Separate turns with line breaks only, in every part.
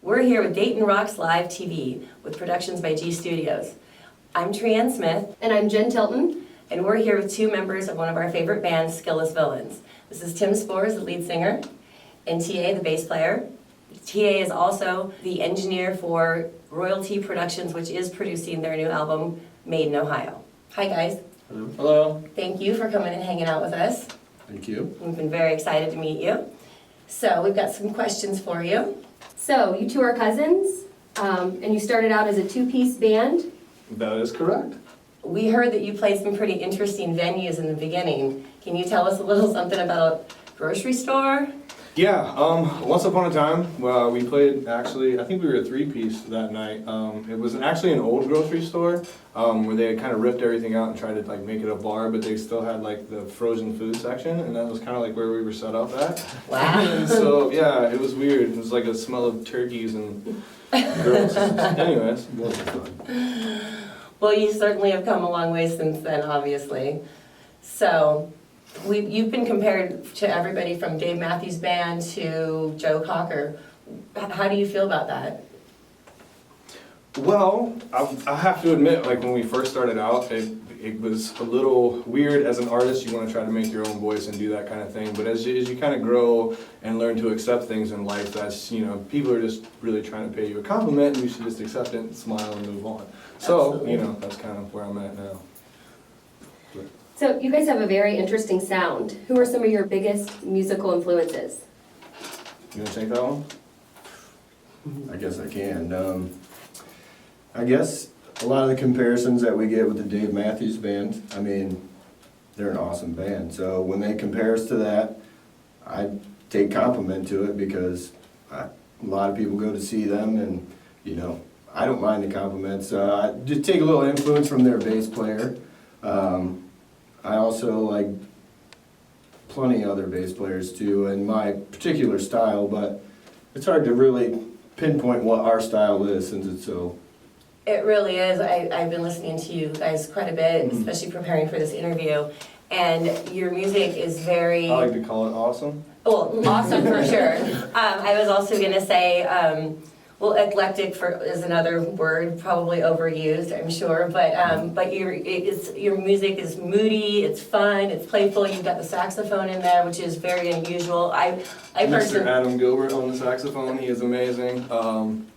We're here with Dayton Rocks Live TV with productions by G Studios. I'm Treeann Smith.
And I'm Jen Tilton.
And we're here with two members of one of our favorite bands, Skilless Villains. This is Tim Spoores, the lead singer, and TA, the bass player. TA is also the engineer for Royalty Productions, which is producing their new album, Made in Ohio. Hi guys.
Hello. Hello.
Thank you for coming and hanging out with us.
Thank you.
We've been very excited to meet you. So we've got some questions for you.
So, you two are cousins, and you started out as a two-piece band.
That is correct.
We heard that you played some pretty interesting venues in the beginning. Can you tell us a little something about a grocery store?
Yeah, once upon a time, we played, actually, I think we were a three-piece that night. It was actually an old grocery store where they had kind of ripped everything out and tried to like make it a bar, but they still had like the frozen food section, and that was kind of like where we were set up at.
Wow.
And so, yeah, it was weird. It was like a smell of turkeys and girls. Anyways, it wasn't fun.
Well, you certainly have come a long way since then, obviously. So, you've been compared to everybody from Dave Matthews Band to Joe Cocker. How do you feel about that?
Well, I have to admit, like when we first started out, it was a little weird as an artist. You want to try to make your own voice and do that kind of thing. But as you kind of grow and learn to accept things in life, that's, people are just really trying to pay you a compliment, and you should just accept it and smile and move on. So,
Absolutely.
That's kind of where I'm at now.
So, you guys have a very interesting sound. Who are some of your biggest musical influences?
You want to take that one?
I guess I can. I guess a lot of the comparisons that we get with the Dave Matthews Band, I mean, they're an awesome band. So when they compare us to that, I take compliment to it because a lot of people go to see them, and I don't mind the compliments. I just take a little influence from their bass player. I also like plenty other bass players too in my particular style, but it's hard to really pinpoint what our style is since it's so...
It really is. I've been listening to you guys quite a bit, especially preparing for this interview. And your music is very...
I like to call it awesome.
Well, awesome for sure. I was also going to say, eclectic is another word, probably overused, I'm sure. But your music is moody, it's fun, it's playful. You've got the saxophone in there, which is very unusual.
Mr. Adam Gilbert on the saxophone, he is amazing.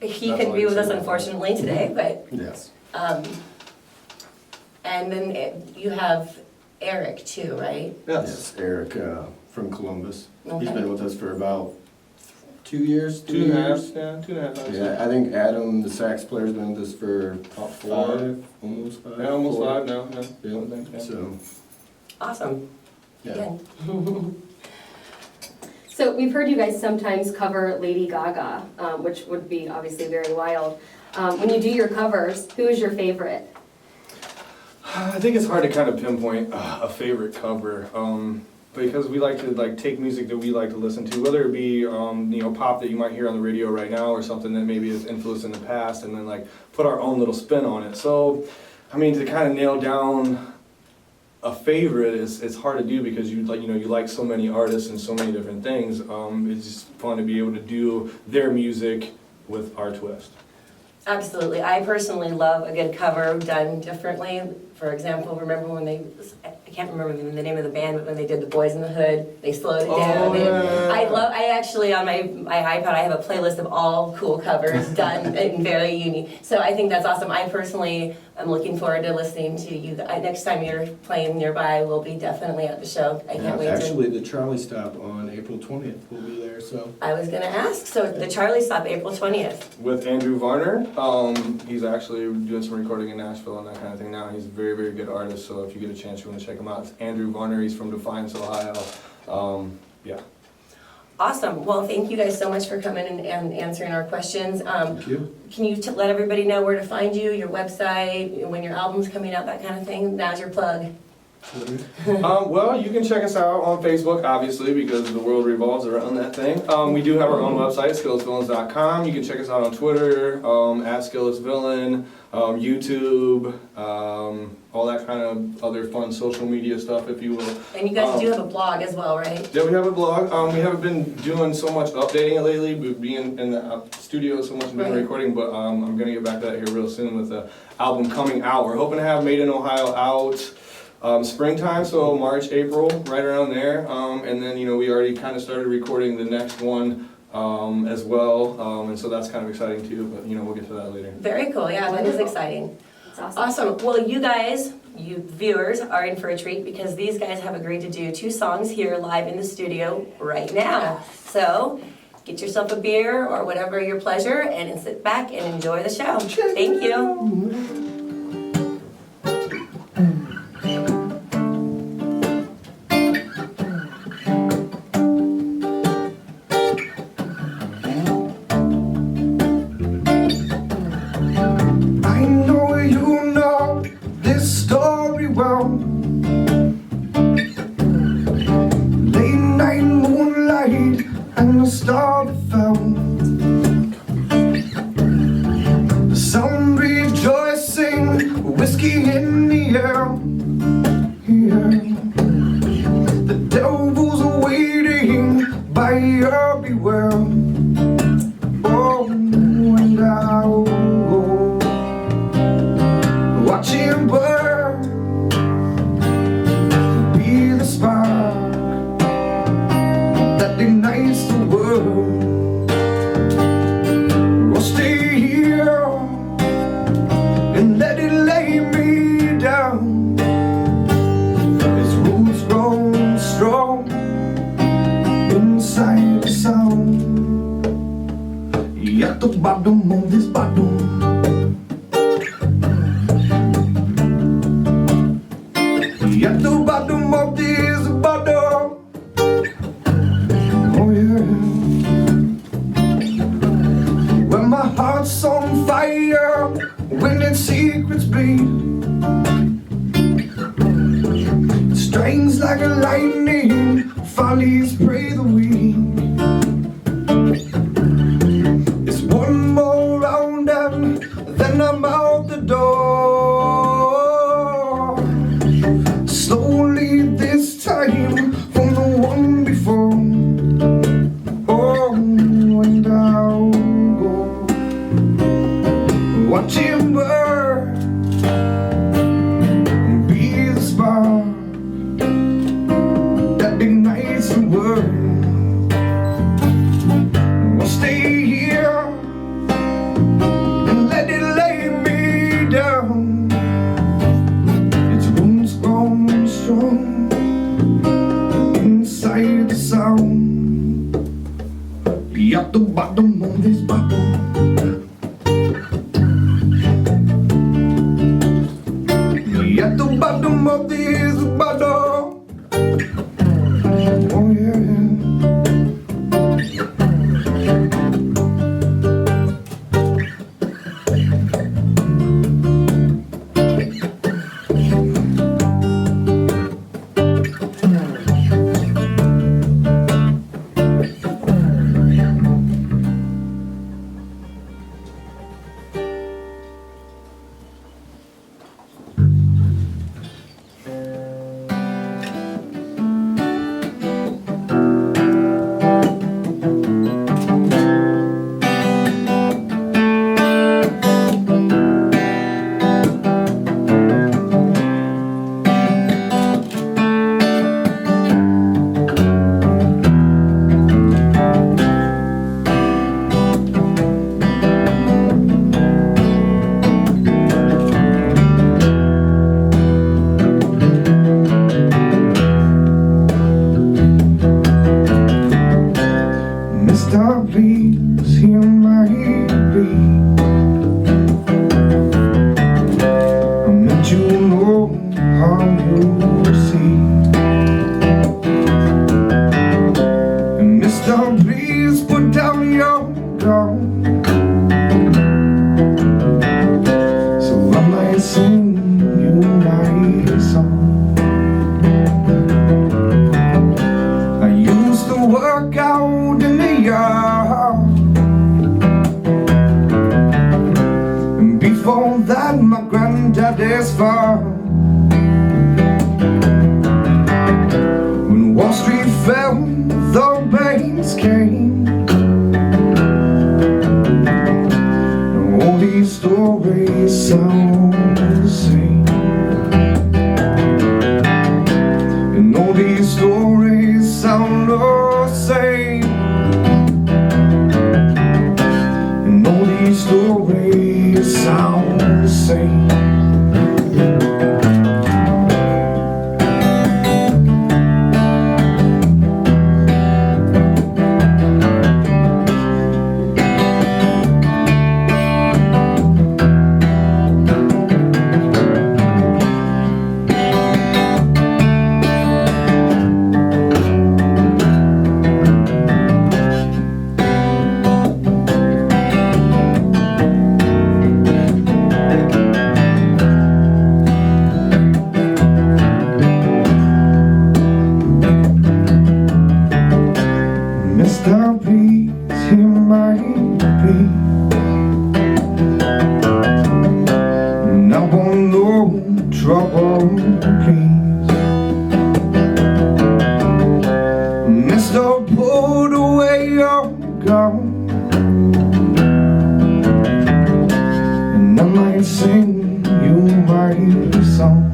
He couldn't be with us unfortunately today, but
Yes.
and then you have Eric too, right?
Yes, Eric from Columbus.
Okay.
He's been with us for about 2 years.
Two and a half, yeah, 2.5 hours.
Yeah, I think Adam, the sax player, has been with us for about 5, almost 5.
Yeah, almost
4.
5 now.
Yeah.
Yeah.
So,
Awesome.
yeah.
Again.
So, we've heard you guys sometimes cover Lady Gaga, which would be obviously very wild. When you do your covers, who is your favorite?
I think it's hard to kind of pinpoint a favorite cover, because we like to take music that we like to listen to, whether it be pop that you might hear on the radio right now, or something that maybe is influenced in the past, and then put our own little spin on it. So, I mean, to kind of nail down a favorite it's hard to do because you like so many artists and so many different things. It's just fun to be able to do their music with our twist.
Absolutely. I personally love a good cover done differently. For example, remember when I can't remember the name of the band, but when they did The Boys in the Hood, they slowed it down.
Oh, yeah.
I actually, on my iPod, I have a playlist of all cool covers done and very unique. So I think that's awesome. I personally am looking forward to listening to you. Next time you're playing nearby, we'll be definitely at the show. I can't wait
Actually, the Charlie Stop on April 20th will be there, so...
I was going to ask. So the Charlie Stop, April 20th.
With Andrew Varner, he's actually doing some recording in Nashville and that kind of thing now. He's a very, very good artist, so if you get a chance, you want to check him out. It's Andrew Varner. He's from Defiance, Ohio. Yeah.
Awesome. Well, thank you guys so much for coming and answering our questions.
Thank you.
Can you let everybody know where to find you, your website, when your album's coming out, that kind of thing? Now's your plug.
Well, you can check us out on Facebook, obviously, because the world revolves around that thing. We do have our own website, skillessvillains.com. You can check us out on Twitter, at Skilless Villain. YouTube, all that kind of other fun social media stuff, if you will.
And you guys do have a blog as well, right?
Yeah, we have a blog. We haven't been doing so much updating it lately, being in the studio so much and doing
Right.
recording, but I'm gonna get back to that here real soon with the album coming out. We're hoping to have Made in Ohio out springtime, so March, April, right around there. And then, we already kind of started recording the next one as well, and so that's kind of exciting too, but we'll get to that later.
Very cool, yeah, that is exciting.
That's awesome.
Awesome. Well, you guys, you viewers, are in for a treat because these guys have agreed to do 2 songs here live in the studio right now. So get yourself a beer or whatever your pleasure and sit back and enjoy the show. Thank you.
I know you know this story well. Late night moonlight and the star fell. The sun rejoicing, whiskey in the air. Yeah. The devil's waiting by your beware. Oh, and I'll go watch him burn, be the spark that ignites the world. Or stay here and let it lay me down. His roots grow strong inside the sound. At the bottom of this bottle, at the bottom of this bottle. Oh yeah. When my heart's on fire, when its secrets bleed, strings like a lightning, follies pray the weak. It's one more round and then I'm out the door. Slowly this time from the one before. Oh, and I'll go watch him burn, be the spark that ignites the world. I'll stay here and let it lay me down. Its wounds grown strong inside the sound. At the bottom of this bottle, at the bottom of this bottle. Oh yeah. Mr. Please hear my plea. I'm let you know how you see. And Mr. Please put down your gun, so I might sing you my song. I used to work out in the yard, and before that trouble, please. Mr. Pulled away, you're gone. And I might sing you my song.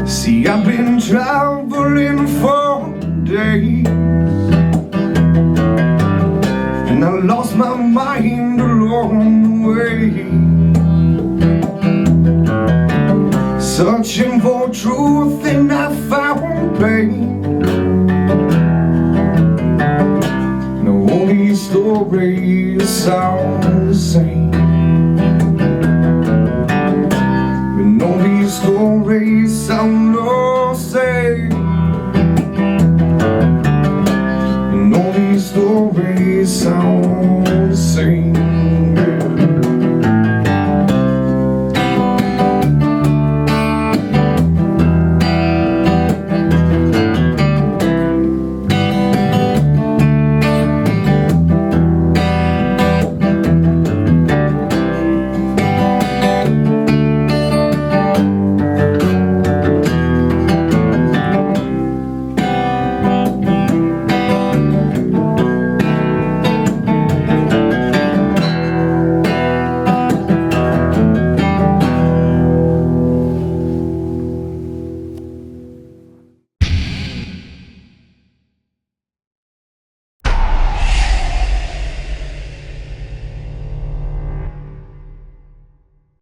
See, I've been traveling for days, and I lost my mind along the way, searching for truth and I found pain. No, only story is sound.